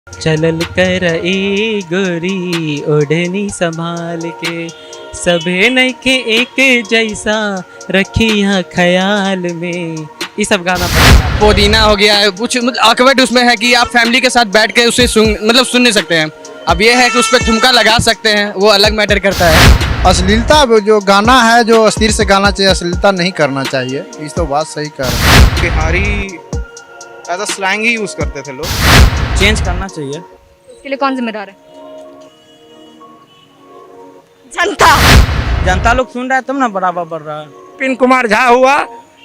चलल कर ए गोरी ओढ़नी संभाल के, सभे नइखे एक जैसा रखिया ख्याल में। ये सब गाना पुदीना हो गया है कुछ ऑकवर्ड उसमें है कि आप फैमिली के साथ बैठ के उसे सुन नहीं सकते हैं। अब ये है कि उस पर ठुमका लगा सकते हैं, वो अलग मैटर करता है। अश्लीलता जो गाना है जो अस्थिर से गाना चाहिए, अश्लीलता नहीं करना चाहिए। इस तो बात सही कर रहे हैं। बिहारी एज अ स्लैंग ही यूज करते थे लोग। चेंज करना चाहिए। इसके लिए कौन जिम्मेदार है? जनता। जनता लोग सुन रहा है तब ना बराबर बढ़ रहा है। पिन कुमार झा हुआ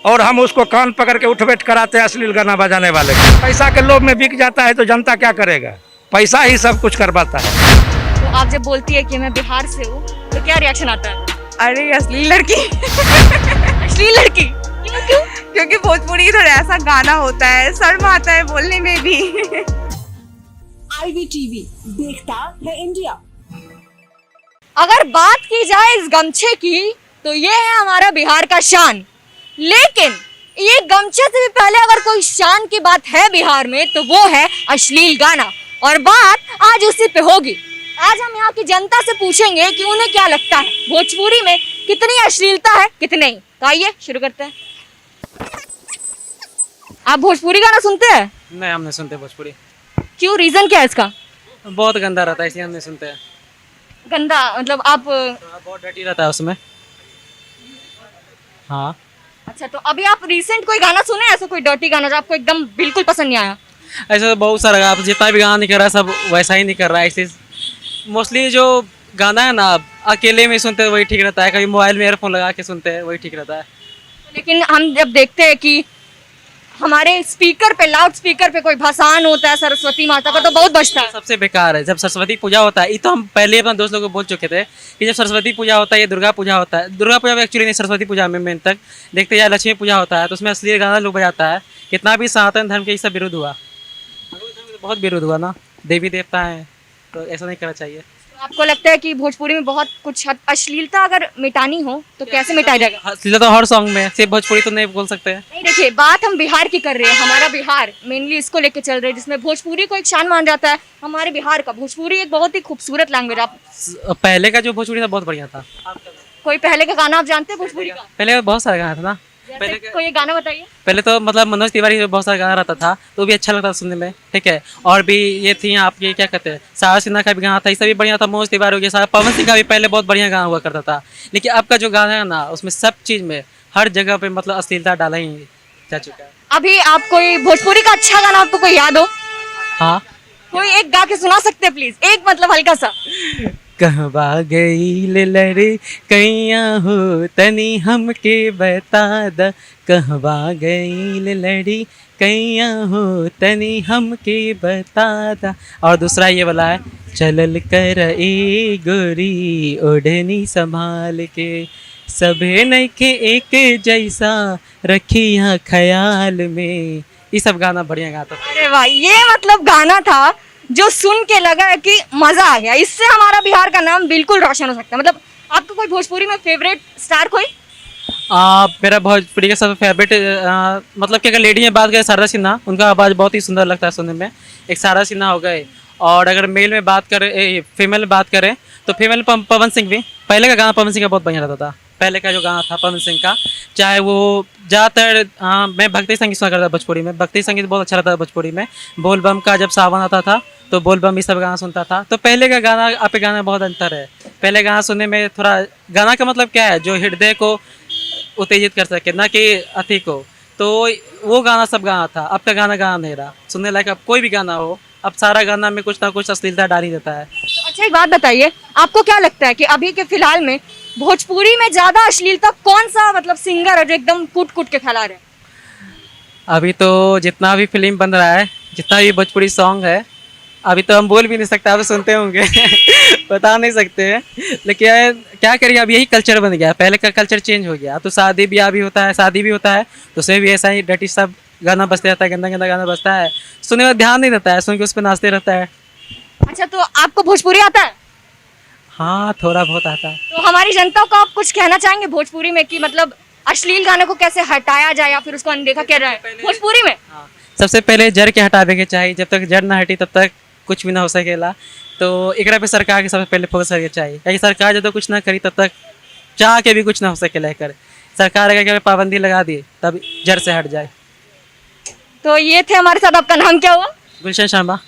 और हम उसको कान पकड़ के उठ बैठ कराते हैं अश्लील गाना बजाने वाले को। पैसा के लोभ में बिक जाता है तो जनता क्या करेगा? पैसा ही सब कुछ करवाता है। तो आप जब बोलती है कि मैं बिहार से हूँ तो क्या रिएक्शन आता है? अरे अश्लील लड़की। अश्लील लड़की क्यों? क्योंकि भोजपुरी इधर ऐसा गाना होता है, शर्म आता है बोलने में भी। IVTV देखता है इंडिया। अगर बात की जाए इस गमछे की तो ये है हमारा बिहार का शान। लेकिन ये गमछे से भी पहले अगर कोई शान की बात है बिहार में तो वो है अश्लील गाना, और बात आज उसी पे होगी। आज हम यहाँ की जनता से पूछेंगे कि उन्हें क्या लगता है भोजपुरी में कितनी अश्लीलता है कितनी नहीं। तो आइए शुरू करते हैं। आप भोजपुरी गाना सुनते हैं? नहीं, हम नहीं सुनते भोजपुरी। क्यों, रीजन क्या है इसका? बहुत गंदा रहता है इसलिए हम नहीं सुनते हैं। गंदा मतलब आप बहुत डर्टी रहता है उसमें। हाँ। अच्छा, तो अभी आप रिसेंट कोई गाना सुने ऐसा कोई डर्टी गाना जो आपको एकदम बिल्कुल पसंद नहीं आया? ऐसा तो बहुत सारा आप जितना भी गाना नहीं कर रहा है सब वैसा ही नहीं कर रहा है। इसलिए मोस्टली जो गाना है ना आप अकेले में सुनते हैं वही ठीक रहता है, कभी मोबाइल में ईयरफोन लगा के सुनते हैं वही ठीक रहता है। लेकिन हम जब देखते हैं कि हमारे स्पीकर पे, लाउड स्पीकर पे कोई भसान होता है सरस्वती माता का तो बहुत बचता है। सबसे बेकार है जब सरस्वती पूजा होता है। ये तो हम पहले अपने दोस्त लोगों को बोल चुके थे कि जब सरस्वती पूजा होता है ये दुर्गा पूजा होता है। दुर्गा पूजा में एक्चुअली नहीं, सरस्वती पूजा में मेन तक देखते जाए लक्ष्मी पूजा होता है तो उसमें असली गाना लोग बजाता है। कितना भी सनातन धर्म के ये सब विरुद्ध हुआ, बहुत विरुद्ध हुआ ना, देवी देवता है तो ऐसा नहीं करना चाहिए। तो आपको लगता है कि भोजपुरी में बहुत कुछ अश्लीलता अगर मिटानी हो तो कैसे मिटाया जाएगा? असली तो हर सॉन्ग में, सिर्फ भोजपुरी तो नहीं बोल सकते हैं। नहीं, देखिए बात हम बिहार की कर रहे हैं। हमारा बिहार मेनली इसको लेके चल रहे हैं जिसमें भोजपुरी को एक शान मान जाता है। हमारे बिहार का भोजपुरी एक बहुत ही खूबसूरत लैंग्वेज। आप पहले का जो भोजपुरी था बहुत बढ़िया था। कोई पहले का गाना आप जानते हैं भोजपुरी का? पहले बहुत सारा गाना था ना। जैसे कोई एक गाना बताइए। पहले तो मतलब मनोज तिवारी का बहुत सारा गाना रहता था तो भी अच्छा लगता था सुनने में, ठीक है। और भी ये थी आपके क्या कहते हैं, सारा सिन्हा का भी गाना था, इससे भी बढ़िया था। मनोज तिवारी हो गया, सारा पवन सिंह का भी पहले बहुत बढ़िया गाना हुआ करता था। लेकिन अब का जो गाना है ना उसमें सब चीज़ में हर जगह पे मतलब अश्लीलता डाला ही जा चुका है। अभी आप कोई भोजपुरी का अच्छा गाना आपको कोई याद हो? हाँ, कोई एक गा के सुना सकते हैं प्लीज, एक मतलब हल्का सा। कहवा गई ले लड़ी कैया हो तनी हमके बता द, कहवा गई ले लड़ी कैया हो तनी हमके बता द। और दूसरा ये वाला है, चलल कर ए गोरी ओढ़नी संभाल के, सभे नइखे एक जैसा रखिया ख्याल में। ये सब गाना बढ़िया गाता था। अरे भाई, ये मतलब गाना था जो सुन के लगा कि मजा आ गया। इससे हमारा बिहार का नाम बिल्कुल रोशन हो सकता है। मतलब आपका कोई भोजपुरी में फेवरेट स्टार कोई? मेरा भोजपुरी का सब फेवरेट मतलब कि अगर लेडी में बात करें शारदा सिन्हा, उनका आवाज़ बहुत ही सुंदर लगता है सुनने में। एक शारदा सिन्हा हो गए। और अगर मेल में बात करें, फीमेल में बात करें तो फीमेल पवन सिंह भी। पहले का गाना पवन सिंह का बहुत बढ़िया रहता था। पहले का जो गाना था पवन सिंह का, चाहे वो ज़्यादातर मैं भक्ति संगीत सुना करता था भोजपुरी में। भक्ति संगीत बहुत अच्छा लगता था भोजपुरी में। बोल बम का जब सावन आता था तो बोल बम ये सब गाना सुनता था। तो पहले का गाना अब के गाना में बहुत अंतर है। पहले गाना सुनने में थोड़ा, गाना का मतलब क्या है, जो हृदय को उत्तेजित कर सके ना कि अति को, तो वो गाना सब गाना था। अब का गाना नहीं रहा सुनने लायक। अब कोई भी गाना हो, अब सारा गाना में कुछ ना कुछ अश्लीलता डाल ही देता है। तो अच्छा, एक बात बताइए, आपको क्या लगता है कि अभी के फिलहाल में भोजपुरी में ज्यादा अश्लीलता कौन सा मतलब सिंगर है जो एकदम कूट कूट के फैला रहे? अभी तो जितना भी फिल्म बन रहा है, जितना भी भोजपुरी सॉन्ग है, अभी तो हम बोल भी नहीं सकते, आप सुनते होंगे बता नहीं सकते हैं। लेकिन क्या करिए, अब यही कल्चर बन गया। पहले का कल्चर चेंज हो गया। तो शादी ब्याह भी होता है, शादी भी होता है तो उसमें भी ऐसा ही डर्टी सब गाना बजते रहता है, गंदा गंदा गाना बजता है। सुनने में ध्यान नहीं रहता है, सुन के उस पर नाचते रहता है। अच्छा, तो आपको भोजपुरी आता है? हाँ, थोड़ा बहुत आता है। तो हमारी जनता को आप कुछ कहना चाहेंगे भोजपुरी में कि मतलब अश्लील गाने को कैसे हटाया जाए या फिर उसको अनदेखा किया जाए भोजपुरी में? सबसे पहले जड़ के हटावे के चाहिए। जब तक जड़ ना हटी तब तक कुछ भी ना हो सकेला। तो एकरा पे सरकार के सबसे पहले फोकस करके चाहिए, क्योंकि सरकार जब तक कुछ ना करी तब तक चाह के भी कुछ ना हो सकेला एकर। सरकार अगर एकरा पे पाबंदी लगा दी तब जड़ से हट जाए। तो ये थे हमारे साथ, आपका नाम क्या हुआ? गुलशन शर्मा।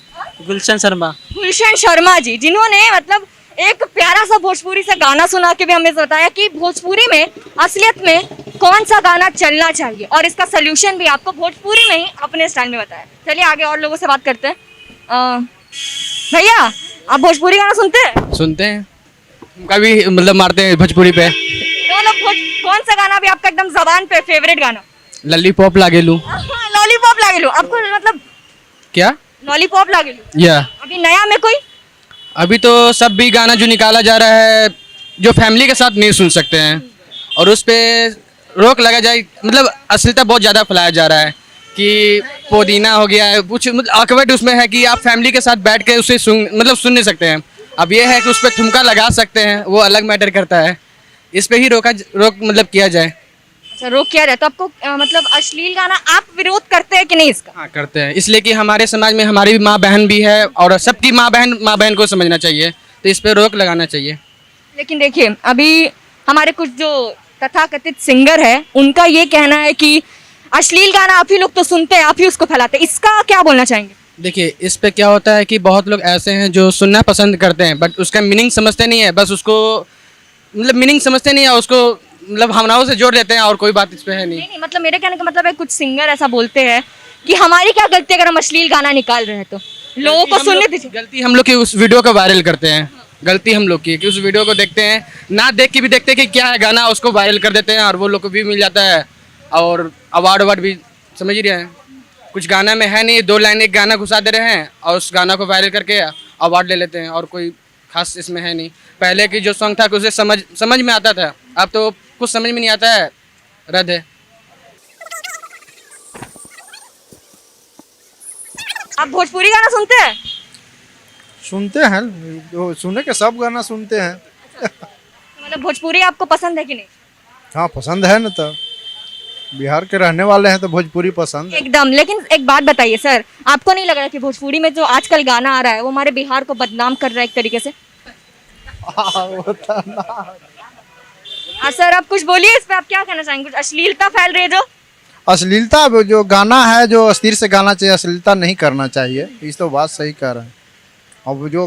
गुलशन शर्मा। गुलशन शर्मा जी, जिन्होंने मतलब एक प्यारा सा भोजपुरी से गाना सुना के भी हमें बताया कि भोजपुरी में असलियत में कौन सा गाना चलना चाहिए, और इसका सोल्यूशन भी आपको भोजपुरी में ही अपने स्टाइल में बताया। चलिए आगे और लोगों से बात करते हैं। भैया, आप भोजपुरी गाना सुनते हैं? सुनते हैं, उनका भी मतलब मारते हैं भोजपुरी पे। तो मतलब कौन सा गाना भी आपका एकदम जबान पे फेवरेट गाना? लॉलीपॉप लागेलू। लॉलीपॉप लागेलू। आपको मतलब क्या? लॉलीपॉप लागेलू। या अभी नया में कोई? अभी तो सब भी गाना जो निकाला जा रहा है जो फैमिली के साथ नहीं सुन सकते हैं, और उस पे रोक लगा जाए। मतलब अश्लीलता बहुत ज़्यादा फैलाया जा रहा है कि पुदीना हो गया है, कुछ मतलब ऑकवर्ड उसमें है कि आप फैमिली के साथ बैठ के उसे सुन नहीं सकते हैं। अब ये है कि उस पर ठुमका लगा सकते हैं, वो अलग मैटर करता है। इस पे ही रोक मतलब किया जाए। अच्छा, रोक किया जाए। तो आपको मतलब अश्लील गाना आप विरोध करते हैं कि नहीं इसका? हाँ, करते हैं, इसलिए कि हमारे समाज में हमारी भी माँ बहन भी है, और सबकी माँ बहन को समझना चाहिए, तो इस पे रोक लगाना चाहिए। लेकिन देखिए, अभी हमारे कुछ जो तथाकथित सिंगर है उनका ये कहना है कि अश्लील गाना आप ही लोग तो सुनते हैं, आप ही उसको फैलाते हैं। इसका क्या बोलना चाहेंगे? देखिए, इस पे क्या होता है कि बहुत लोग ऐसे हैं जो सुनना पसंद करते हैं, बट उसका मीनिंग समझते नहीं है। बस उसको मतलब मीनिंग समझते नहीं है, उसको मतलब भावनाओं से जोड़ देते हैं, और कोई बात इस पे है नहीं। नहीं, मतलब मेरे कहने का मतलब है कुछ सिंगर ऐसा बोलते हैं कि हमारी क्या गलती अगर हम अश्लील गाना निकाल रहे हैं तो लोगों को सुनने दीजिए। गलती हम लोग की उस वीडियो को वायरल करते हैं। गलती हम लोग की है कि उस वीडियो को देखते हैं, ना देख के भी देखते हैं कि क्या है गाना, उसको वायरल कर देते हैं, और वो लोग को भी मिल जाता है, और अवार्ड भी समझ ही रहे हैं। कुछ गाना में है नहीं, 2 लाइन एक गाना घुसा दे रहे हैं और उस गाना को वायरल करके अवार्ड ले लेते हैं, और कोई खास इसमें है नहीं। पहले की जो सॉन्ग था कि उसे समझ में आता था, अब तो कुछ समझ में नहीं आता है, रद्द है। आप भोजपुरी गाना सुनते हैं? सुनते हैं, जो सुने के सब गाना सुनते हैं। मतलब भोजपुरी आपको पसंद है कि नहीं? हाँ, पसंद है ना, तो बिहार के रहने वाले हैं तो भोजपुरी पसंद है। एकदम। लेकिन एक बात बताइए सर, आपको नहीं लग रहा कि भोजपुरी में जो आजकल गाना आ रहा है वो हमारे बिहार को बदनाम कर रहा है एक तरीके से? हाँ सर, आप कुछ बोलिए इस पे, आप क्या कहना चाहेंगे? कुछ अश्लीलता फैल रही है जो? अश्लीलता जो गाना है, जो अस्थिर से गाना चाहिए, अश्लीलता नहीं करना चाहिए। इस तो बात सही कह रहे हैं। अब जो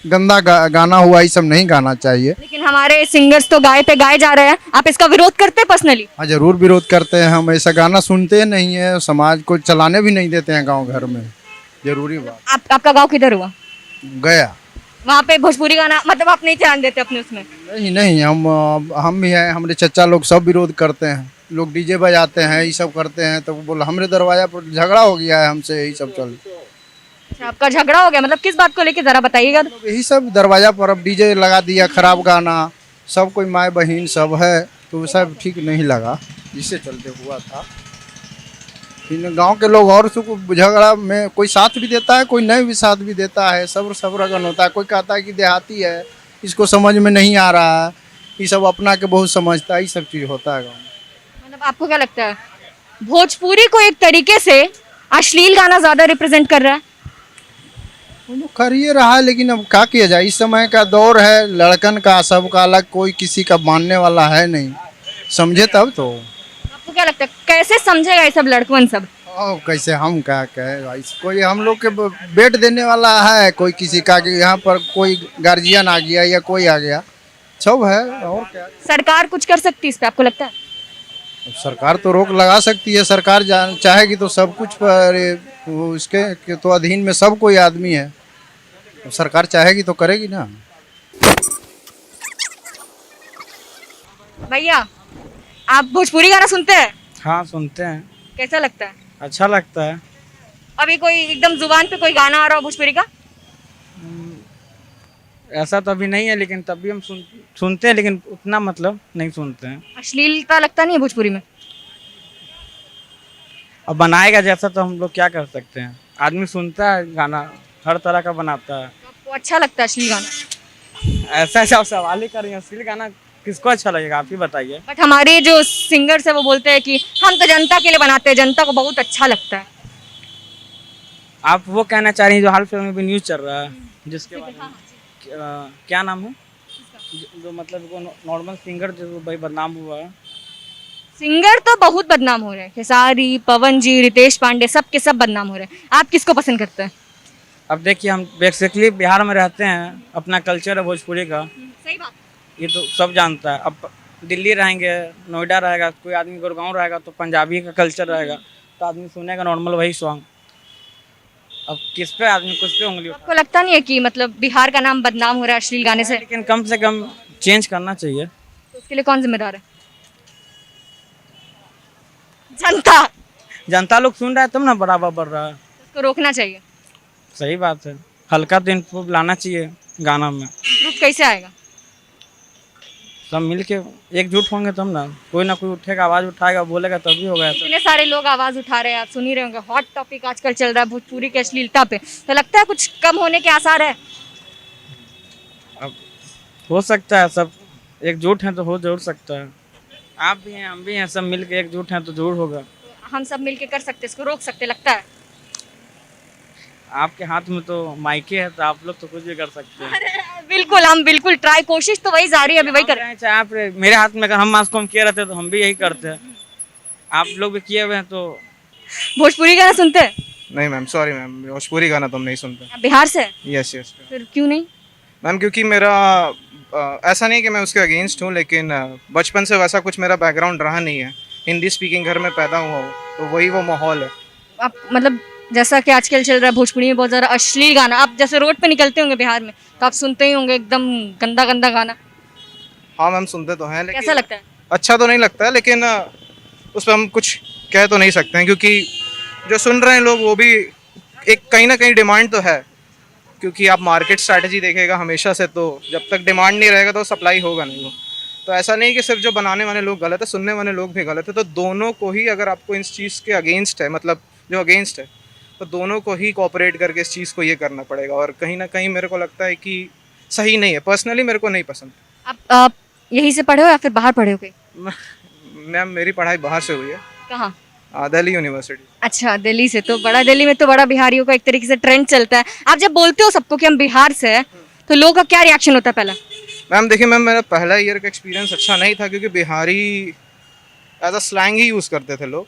गंदा गाना हुआ, ये सब नहीं गाना चाहिए। लेकिन हमारे सिंगर्स तो गाए पे गाए जा रहे हैं, आप इसका विरोध करते हैं पर्सनली? हाँ, जरूर विरोध करते हैं। हम ऐसा गाना सुनते नहीं है, समाज को चलाने भी नहीं देते हैं गांव घर में। जरूरी बात। आपका गाँव किधर हुआ? गया। वहाँ पे भोजपुरी गाना मतलब आप नहीं ध्यान देते अपने उसमें? नहीं, हम भी हैं, हमारे चचा लोग सब विरोध करते हैं। लोग डीजे बजाते हैं, ये सब करते हैं, तो बोला हमारे दरवाजा पर झगड़ा हो गया है हमसे, यही सब चल। अच्छा, आपका झगड़ा हो गया? मतलब किस बात को लेके जरा बताइएगा। यही सब दरवाजा पर अब डीजे लगा दिया, खराब गाना, सब कोई माँ बहन सब है, तो सब ठीक नहीं लगा, जिससे चलते हुआ था। गांव के लोग और झगड़ा में कोई साथ भी देता है, कोई नहीं भी साथ भी देता है, सब रगन होता है। कोई कहता है कि देहाती है, इसको समझ में नहीं आ रहा है, ये सब अपना के बहुत समझता है, ये सब चीज़ होता है गाँव में। मतलब आपको क्या लगता है भोजपुरी को एक तरीके से अश्लील गाना ज्यादा रिप्रेजेंट कर रहा है? वो लोग कर ही रहा है, लेकिन अब क्या किया जाए, इस समय का दौर है, लड़कन का सबका अलग, कोई किसी का मानने वाला है नहीं, समझे तब तो। आपको क्या लगता है कैसे समझेगा ये सब लड़कन सब? कैसे हम क्या कहे भाई, कोई हम लोग के बेट देने वाला है, कोई किसी का कि यहाँ पर कोई गार्जियन आ गया या कोई आ गया, सब है, और क्या। सरकार कुछ कर सकती है इस पे, आपको लगता है? सरकार तो रोक लगा सकती है, सरकार चाहेगी तो सब कुछ पर, इसके तो अधीन में सब कोई आदमी है, सरकार चाहेगी तो करेगी ना। भैया, आप भोजपुरी गाना सुनते हैं? हाँ, सुनते हैं। कैसा लगता है? अच्छा लगता है। अभी कोई एकदम जुबान पे कोई गाना आ रहा हो भोजपुरी का? ऐसा तो अभी नहीं है, लेकिन तब भी हम सुनते हैं, लेकिन उतना मतलब नहीं सुनते हैं। अश्लीलता लगता नहीं है भोजपुरी में? अब बनाएगा जैसा तो हम लोग क्या कर सकते हैं। आदमी सुनता है गाना, हर तरह का बनाता है। तो आपको अच्छा लगता है अश्लील गाना? ऐसा सवाल ही कर रही हैं, अश्लील गाना किसको अच्छा लगेगा, आप ही बताइए। बट हमारे जो सिंगर्स है वो बोलते हैं कि हम तो जनता के लिए बनाते हैं, जनता को बहुत अच्छा लगता है। आप वो कहना चाह रही हैं जो हाल फिलहाल में भी न्यूज़ चल रहा है जिसके बारे में क्या नाम है जो मतलब वो नॉर्मल सिंगर जो भाई बदनाम हुआ है। सिंगर तो बहुत बदनाम हो रहे हैं, खेसारी, पवन जी, रितेश पांडे, सब के सब बदनाम हो रहे हैं। आप किसको पसंद करते हैं? अब देखिए हम बेसिकली बिहार में रहते हैं, अपना कल्चर है भोजपुरी का, सही बात। ये तो सब जानता है। अब दिल्ली रहेंगे, नोएडा रहेगा, कोई आदमी गुड़गांव रहेगा तो पंजाबी का कल्चर रहेगा तो आदमी सुनेगा नॉर्मल वही सॉन्ग। अब किस पे आदमी कुछ पे उंगली आपको लगता नहीं है कि मतलब बिहार का नाम बदनाम हो रहा है अश्लील गाने से? लेकिन कम से कम चेंज करना चाहिए। तो उसके लिए कौन जिम्मेदार है? जनता। जनता लोग सुन रहा है तब ना बराबर बढ़ रहा है। उसको रोकना चाहिए। सही बात है, हल्का तो इम्प्रूव लाना चाहिए गाना में। इम्प्रूव कैसे आएगा? सब मिल के एकजुट होंगे तब ना कोई उठेगा, आवाज़ उठाएगा, बोलेगा तभी होगा ऐसा। इतने सारे लोग आवाज उठा रहे हैं, आप सुन ही रहे होंगे। हॉट टॉपिक आजकल चल रहा है भोजपुरी की अश्लीलता पे, तो लगता है कुछ कम होने के आसार है? अब हो सकता है, सब एकजुट हैं तो हो जरूर सकता है। आप भी हैं, हम भी हैं, सब मिल के एकजुट हैं तो जरूर होगा। हम सब मिलके कर सकते, इसको रोक सकते लगता है? आपके हाथ में तो माइके है तो आप लोग तो कुछ भी कर सकते हैं। बिल्कुल, हम बिल्कुल ट्राई, कोशिश तो वही जारी है, अभी वही कर रहे हैं। चाहे आप मेरे हाथ में अगर हम मास्क कम किए रहते तो हम भी यही करते हैं। आप लोग भी किए हुए हैं तो। भोजपुरी गाना सुनते हैं? नहीं मैम, सॉरी मैम, भोजपुरी गाना तो हम नहीं सुनते। आप बिहार से? यस यस फिर क्यों नहीं? मैम क्योंकि मेरा ऐसा नहीं कि मैं उसके अगेंस्ट हूँ, लेकिन बचपन से वैसा कुछ मेरा बैकग्राउंड रहा नहीं है। हिंदी स्पीकिंग घर में पैदा हुआ हूँ तो वही वो माहौल है। आप मतलब जैसा कि आजकल चल रहा है भोजपुरी में बहुत ज़्यादा अश्लील गाना, आप जैसे रोड पे निकलते होंगे बिहार में तो आप सुनते ही होंगे एकदम गंदा गंदा गाना। हाँ मैम, सुनते तो हैं, लेकिन कैसा लगता है? अच्छा तो नहीं लगता है, लेकिन उस पर हम कुछ कह तो नहीं सकते हैं क्योंकि जो सुन रहे हैं लोग वो भी एक कहीं ना कहीं डिमांड तो है। क्योंकि आप मार्केट स्ट्रैटेजी देखेगा हमेशा से, तो जब तक डिमांड नहीं रहेगा तो सप्लाई होगा नहीं। वो तो ऐसा नहीं कि सिर्फ जो बनाने वाले लोग गलत है, सुनने वाले लोग भी गलत है। तो दोनों को ही, अगर आपको इस चीज़ के अगेंस्ट है, मतलब जो अगेंस्ट है, तो दोनों को ही कोऑपरेट करके इस चीज़ को ये करना पड़ेगा। और कहीं ना कहीं मेरे को लगता है कि सही नहीं है, पर्सनली मेरे को नहीं पसंद। आप यहीं से पढ़े हो या फिर बाहर पढ़े हो कहीं? मैम मेरी पढ़ाई बाहर से हुई है। कहाँ? दिल्ली यूनिवर्सिटी। अच्छा, दिल्ली से। तो बड़ा दिल्ली में तो बड़ा बिहारियों का एक तरीके से ट्रेंड चलता है। आप जब बोलते हो सबको कि हम बिहार से हैं तो लोगों का क्या रिएक्शन होता है पहला? मैम देखिए मैम, मेरा पहला ईयर का एक्सपीरियंस अच्छा नहीं था क्योंकि बिहारी एज अ स्लैंग ही यूज़ करते थे लोग।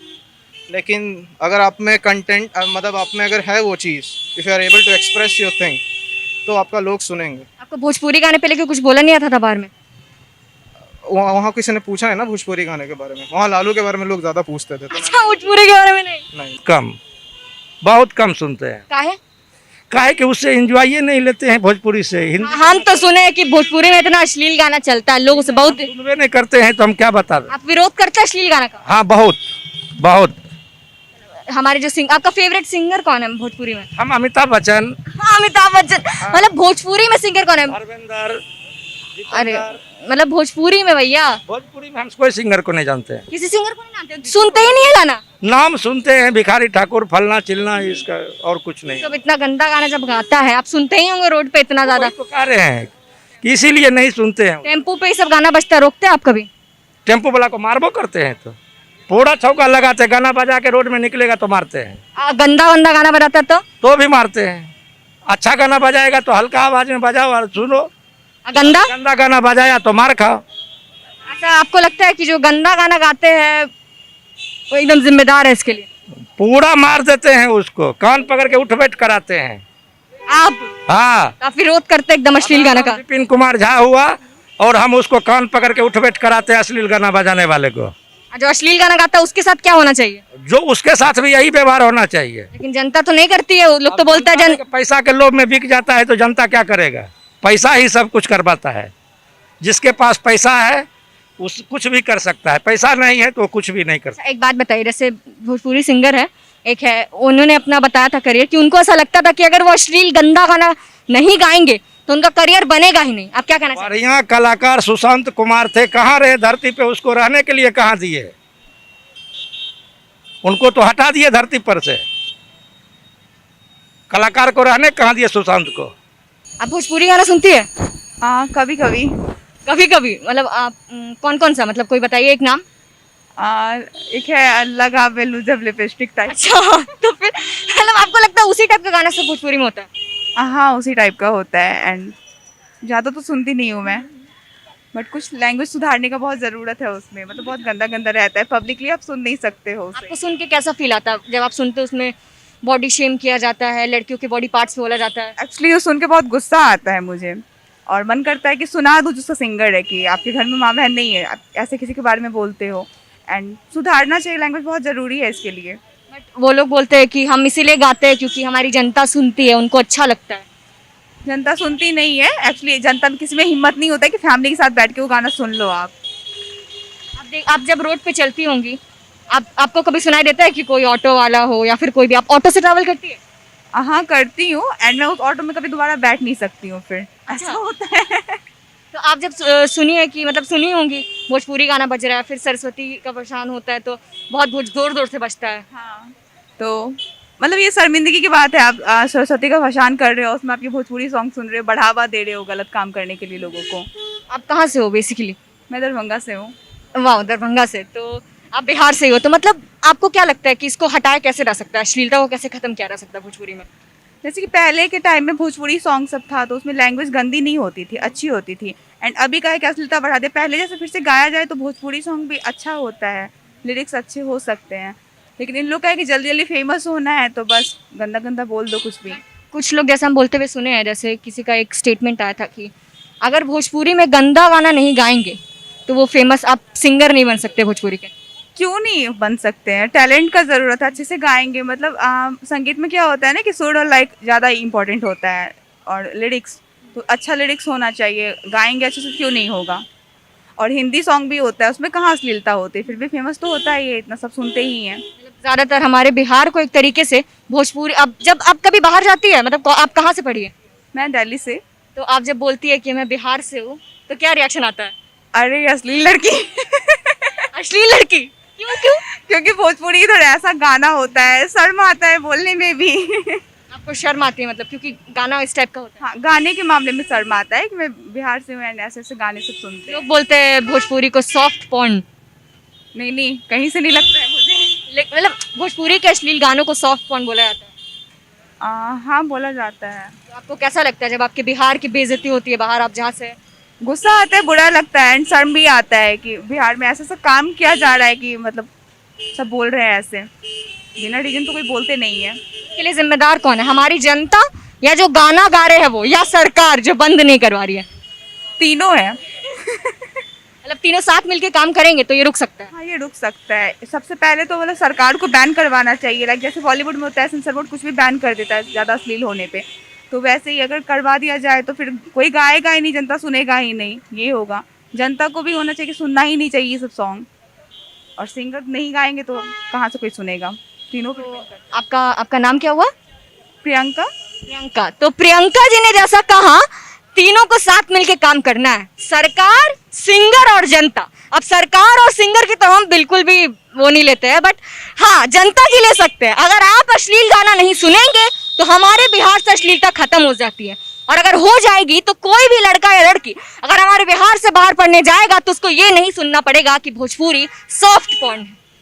लेकिन अगर आप में कंटेंट, मतलब आप में अगर है वो चीज़, if you are able to express your thing, तो आपका लोग सुनेंगे। आपको भोजपुरी गाने पे लेके कुछ बोला नहीं आता था बाहर में? वहाँ किसी ने पूछा है ना भोजपुरी गाने के बारे में, वहाँ लालू के बारे में लोग ज़्यादा पूछते थे। तो अच्छा, भोजपुरी के बारे में नहीं? कम, बहुत कम सुनते हैं। काहे कि उससे एंजॉय ही नहीं लेते हैं भोजपुरी से। हिंदी हम तो सुने हैं कि भोजपुरी में इतना अश्लील गाना चलता है, लोग उसे बहुत सुनवे नहीं करते हैं तो हम क्या बता दें। आप विरोध करते हैं अश्लील गाना का? हाँ, बहुत बहुत। हमारे जो आपका फेवरेट सिंगर कौन है भोजपुरी में? हम अमिताभ बच्चन। हाँ, अमिताभ बच्चन। मतलब भोजपुरी में सिंगर कौन है? धर्मेंद्र। अरे मतलब भोजपुरी में भैया? भोजपुरी में हम कोई सिंगर को नहीं जानते हैं। किसी सिंगर को नहीं जानते? सुनते ही नहीं है गाना? नाम सुनते हैं, भिखारी ठाकुर, फलना चिलना, इसका और कुछ नहीं। जब इतना गंदा गाना जब गाता है, आप सुनते ही होंगे रोड पे इतना ज्यादा। तो कह रहे हैं कि इसीलिए नहीं सुनते हैं। टेम्पो पे ये सब गाना बजता है, रोकते हैं आप कभी? टेम्पो वाला को मारबो करते हैं तो पूरा चौका लगाते हैं, गाना बजा के रोड में निकलेगा तो मारते हैं। गंदा वंदा गाना बजाता तो भी मारते हैं। अच्छा गाना बजाएगा तो हल्का आवाज में बजाओ और सुनो। गंदा गाना बजाया तो मार खाओ। अच्छा, आपको लगता है कि जो गंदा गाना गाते हैं वो एकदम जिम्मेदार है इसके लिए? पूरा मार देते हैं उसको, कान पकड़ के उठ बैठ कराते हैं आप? हाँ, आप विरोध करते हैं एकदम अश्लील गाना का? विपिन कुमार झा हुआ और हम उसको कान पकड़ के उठ बैठ कराते हैं अश्लील गाना बजाने वाले को। जो अश्लील गाना गाता है उसके साथ क्या होना चाहिए? जो उसके साथ भी यही व्यवहार होना चाहिए। लेकिन जनता तो नहीं करती है, लोग तो बोलता है पैसा के लोभ में बिक जाता है तो जनता क्या करेगा? पैसा ही सब कुछ करवाता है। जिसके पास पैसा है उस कुछ भी कर सकता है, पैसा नहीं है तो कुछ भी नहीं कर सकता। एक बात बताइए, जैसे भोजपुरी सिंगर है एक है, उन्होंने अपना बताया था करियर कि उनको ऐसा लगता था कि अगर वो अश्लील गंदा गाना नहीं गाएंगे तो उनका करियर बनेगा ही नहीं। आप क्या कहना चाहते हैं? बढ़िया कलाकार सुशांत कुमार थे, कहाँ रहे धरती पे? उसको रहने के लिए कहाँ दिए? उनको तो हटा दिए धरती पर से। कलाकार को रहने कहाँ दिए सुशांत को? आप भोजपुरी गाना सुनती है? हाँ, कभी कभी। कभी कभी मतलब आप कौन कौन सा, मतलब कोई बताइए एक नाम। एक है लगा बेलू जब लिपस्टिक टाइप। अच्छा तो फिर मतलब आपको लगता है उसी टाइप का गाना सब भोजपुरी में होता है? हाँ उसी टाइप का होता है। एंड ज़्यादा तो सुनती नहीं हूँ मैं, बट कुछ लैंग्वेज सुधारने का बहुत ज़रूरत है उसमें, मतलब बहुत गंदा गंदा रहता है, पब्लिकली आप सुन नहीं सकते हो उसे। आपको सुन के कैसा फील आता है जब आप सुनते हो उसमें बॉडी शेम किया जाता है, लड़कियों के बॉडी पार्ट्स पे बोला जाता है? एक्चुअली वो सुन के बहुत गुस्सा आता है मुझे, और मन करता है कि सुना दूँ जिसका सिंगर है कि आपके घर में माँ बहन नहीं है, आप ऐसे किसी के बारे में बोलते हो। एंड सुधारना चाहिए, लैंग्वेज बहुत ज़रूरी है इसके लिए। बट वो लोग बोलते हैं कि हम इसीलिए गाते हैं क्योंकि हमारी जनता सुनती है, उनको अच्छा लगता है। जनता सुनती नहीं है एक्चुअली, जनता में किसी में हिम्मत नहीं होता है कि फैमिली के साथ बैठ के वो गाना सुन लो आप। आप जब रोड पे चलती होंगी, आपको कभी सुनाई देता है कि कोई ऑटो वाला हो या फिर कोई भी, आप ऑटो से ट्रैवल करती है? हाँ करती हूँ, एंड मैं उस ऑटो में कभी दोबारा बैठ नहीं सकती हूँ फिर, ऐसा होता है। तो आप जब सुनी है कि मतलब सुनी होंगी भोजपुरी गाना बज रहा है, फिर सरस्वती का परेशान होता है तो बहुत जोर जोर से बजता है। हाँ तो मतलब ये शर्मिंदगी की बात है, आप सरस्वती का भसान कर रहे हो, उसमें आप ये भोजपुरी सॉन्ग सुन रहे हो, बढ़ावा दे रहे हो गलत काम करने के लिए लोगों को। आप कहाँ से हो बेसिकली? मैं दरभंगा से हूँ। वाह, दरभंगा से। तो आप बिहार से ही हो, तो मतलब आपको क्या लगता है कि इसको हटाया कैसे जा सकता है, अश्लीलता को कैसे खत्म किया जा सकता है भोजपुरी में? जैसे कि पहले के टाइम में भोजपुरी सॉन्ग सब था तो उसमें लैंग्वेज गंदी नहीं होती थी, अच्छी होती थी। एंड अभी का है कि अश्लीलता बढ़ा दे, पहले जैसे फिर से गाया जाए तो भोजपुरी सॉन्ग भी अच्छा होता है, लिरिक्स अच्छे हो सकते हैं। लेकिन इन लोग का है कि जल्दी जल्दी फेमस होना है तो बस गंदा गंदा बोल दो कुछ भी। कुछ लोग जैसे हम बोलते हुए सुने हैं, जैसे किसी का एक स्टेटमेंट आया था कि अगर भोजपुरी में गंदा गाना नहीं गाएंगे तो वो फेमस, आप सिंगर नहीं बन सकते भोजपुरी के। क्यों नहीं बन सकते हैं, टैलेंट का ज़रूरत है, अच्छे से गाएंगे। मतलब संगीत में क्या होता है ना कि सुर और लाइक ज़्यादा इंपॉर्टेंट होता है, और लिरिक्स तो अच्छा लिरिक्स होना चाहिए, गाएंगे अच्छे से क्यों नहीं होगा। और हिंदी सॉन्ग भी होता है, उसमें कहाँ अश्लीलता होती है, फिर भी फेमस तो होता ही है, इतना सब सुनते ही हैं। ज़्यादातर हमारे बिहार को एक तरीके से भोजपुरी, अब जब आप कभी बाहर जाती है, मतलब आप कहाँ से पढ़ी है? मैं दिल्ली से। तो आप जब बोलती है कि मैं बिहार से हूँ तो क्या रिएक्शन आता है? अरे अश्लील लड़की। अश्लील लड़की क्यों क्यों? क्योंकि भोजपुरी इधर ऐसा गाना होता है, शर्म आता है बोलने में भी। आपको शर्म आती है मतलब, क्योंकि गाना इस टाइप का होता है? हाँ गाने के मामले में शर्म आता है कि मैं बिहार से हूँ एंड ऐसे ऐसे गाने सब सुनते हैं। लोग बोलते हैं भोजपुरी को सॉफ्ट पॉर्न। नहीं नहीं, कहीं से नहीं लगता है मुझे। मतलब भोजपुरी के अश्लील गानों को सॉफ्ट पॉर्न बोला जाता है। हाँ बोला जाता है। तो आपको कैसा लगता है जब आपके बिहार की बेइज्जती होती है बाहर, आप जहाँ से? गुस्सा आता है, बुरा लगता है, एंड शर्म भी आता है कि बिहार में ऐसा ऐसा काम किया जा रहा है कि मतलब सब बोल रहे हैं ऐसे, बिना रीजन तो कोई बोलते नहीं है। इसके लिए जिम्मेदार कौन है, हमारी जनता या जो गाना गा रहे हैं वो, या सरकार जो बंद नहीं करवा रही है? तीनों है। मतलब तीनों साथ मिलके काम करेंगे तो ये रुक सकता है? हाँ ये रुक सकता है। सबसे पहले तो मतलब सरकार को बैन करवाना चाहिए, लाइक जैसे बॉलीवुड में होता है सेंसर बोर्ड कुछ भी बैन कर देता है ज़्यादा अश्लील होने पे, तो वैसे ही अगर करवा दिया जाए तो फिर कोई गाएगा ही नहीं, जनता सुनेगा ही नहीं, ये होगा। जनता को भी होना चाहिए कि सुनना ही नहीं चाहिए ये सब सॉन्ग, और सिंगर नहीं गाएंगे तो कहाँ से कोई सुनेगा। तीनों पे आपका नाम क्या हुआ? प्रियंका। प्रियंका। तो प्रियंका जी ने जैसा कहा, तीनों को साथ मिलके काम करना है, सरकार, सिंगर और जनता। अब सरकार और सिंगर की तो हम बिल्कुल भी वो नहीं लेते हैं, बट हाँ जनता की ले सकते हैं। अगर आप अश्लील गाना नहीं सुनेंगे तो हमारे बिहार से अश्लीलता खत्म हो जाती है, और अगर हो जाएगी तो कोई भी लड़का या लड़की अगर हमारे बिहार से बाहर पढ़ने जाएगा तो उसको ये नहीं सुनना पड़ेगा कि भोजपुरी सॉफ्ट पॉर्न है।